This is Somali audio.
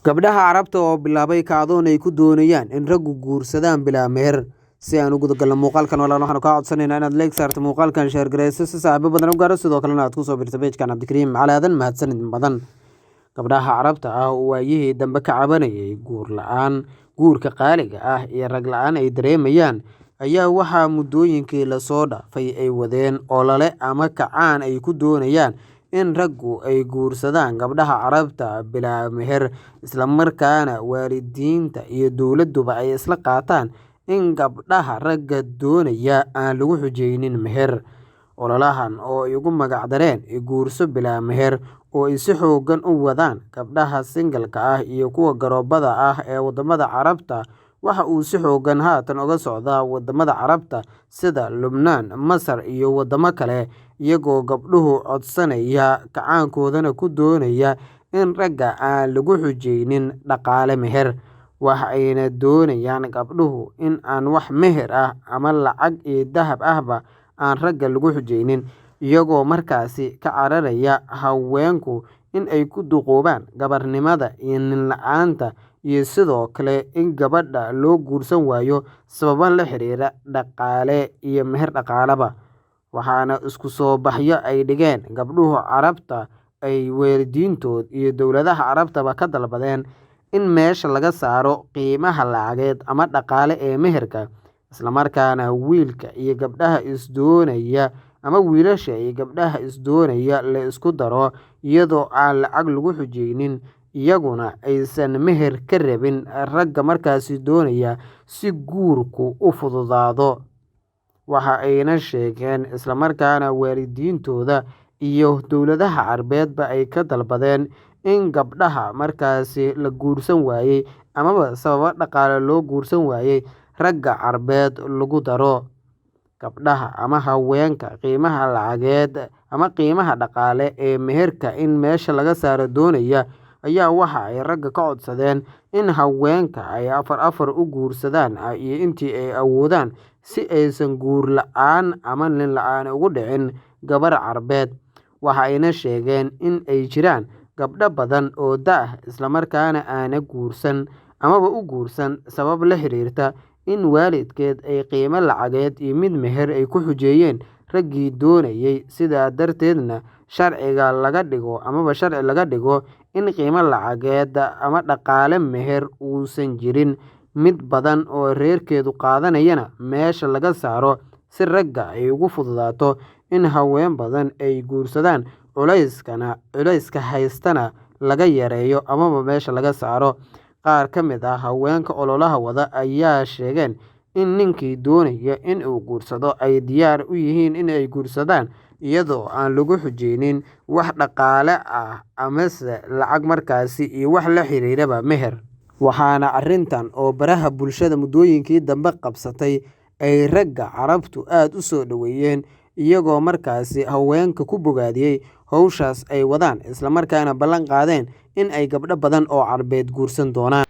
Gabdhaha Carabta oo bilaabay kacdoon ay ku doonayaan in raggu guursadaan bilaa meher. Si aan u gudagalno muuqaalkan walaal waxaan kaa codsanaynaa inaad like saarto muuqaalkan share gareyso si saaxiibo badan u gaaro sidoo kalena aad ku soo biirto page-kan Cabdikariim Cali Aadan mahadsanid badan. Gabdhaha Carabta ah oo waayihii dambe ka cabanayay guurka qaaliga ah iyo rag la'aan ay dareemayaan ayaa waxaa muddooyinkii la soo dhaafay ay wadeen olole ama kacaan ay ku doonayaan in raggu ay guursadaan gabdhaha Carabta bilaa meher, isla markaana waalidiinta iyo dowladduba ay isla qaataan in gabdhaha ragga doonaya aan lagu xujeynin meher. Ololahan oo ay ugu magac dareen guurso bilaa meher oo ay si xooggan u wadaan gabdhaha single-ka ah iyo kuwa garoobada ah ee wadamada Carabta, waxa uu si xooggan haatan uga socdaa wadamada Carabta sida Lubnaan, Masar iyo wadamo kale, iyagoo gabdhuhu codsanaya kacaankoodana ku doonaya in ragga aan lagu xujeynin dhaqaale meher. Waxa ayna doonayaan gabdhuhu in aan wax meher ah ama lacag iyo dahab ahba aan ragga lagu xujeynin, iyagoo markaasi ka cararaya haweenku in ay ku duqoobaan gabarnimada iyo nin la'aanta, iyo sidoo kale in gabadha loo guursan waayo sababo la xiriira dhaqaale iyo meher dhaqaalaba. Waxaana isku soo baxyo ay dhigeen gabdhuhu Carabta ay waalidiintood iyo dowladaha Carabtaba ka dalbadeen in meesha laga saaro qiimaha lacageed ama dhaqaale ee meherka, isla markaana wiilka iyo gabdhaha isdoonaya ama wiilasha iyo gabdhaha isdoonaya la isku daro iyadoo aan lacag lagu xujeynin, iyaguna aysan meher ka rabin ragga markaasi doonaya si guurku u fududaado. Waxa ayna sheegeen isla markaana waalidiintooda iyo dowladaha Carbeedba ay ka dalbadeen in gabdhaha markaasi la guursan waayey amaba sababo dhaqaale loo guursan waayey ragga Carbeed lagu daro. Gabdhaha ama haweenka qiimaha lacageed ama qiimaha dhaqaale ee meherka in meesha laga saaro doonaya ayaa waxa ay ragga ka codsadeen in haweenka ay afar u guursadaan iyo intii ay awoodaan si aysan guur la'aan ama nin la'aan ugu dhicin gabar Carbeed. Waxa ayna sheegeen in ay jiraan gabdho badan oo da' isla markaana aana guursan amaba u guursan sabab la xiriirta in waalidkeed ay qiimo lacageed iyo mid meher ay ku xujeeyeen raggii doonayay, sidaa darteedna sharci laga dhigo in qiimo lacageed ama dhaqaale meher uusan jirin, mid badan oo reerkeedu qaadanayana meesha laga saaro si ragga ay ugu fududaato in haween badan ay guursadaan, culayska haystana laga yareeyo amaba meesha laga saaro. Qaar ka mid ah haweenka ololaha wada ayaa sheegeen in ninkii doonaya in uu guursado ay diyaar u yihiin in ay guursadaan iyadoo aan lagu xujeynin wax dhaqaale ah amase lacag markaasi iyo wax la xiriiraba meher. Waxaana arrintan oo baraha bulshada muddooyinkii dambe qabsatay ay ragga Carabtu aad u soo dhaweeyeen, iyagoo markaasi haweenka ku bogaadiyey hawshaas ay wadaan, isla markaana ballan qaadeen in ay gabdho badan oo Carbeed guursan doonaan.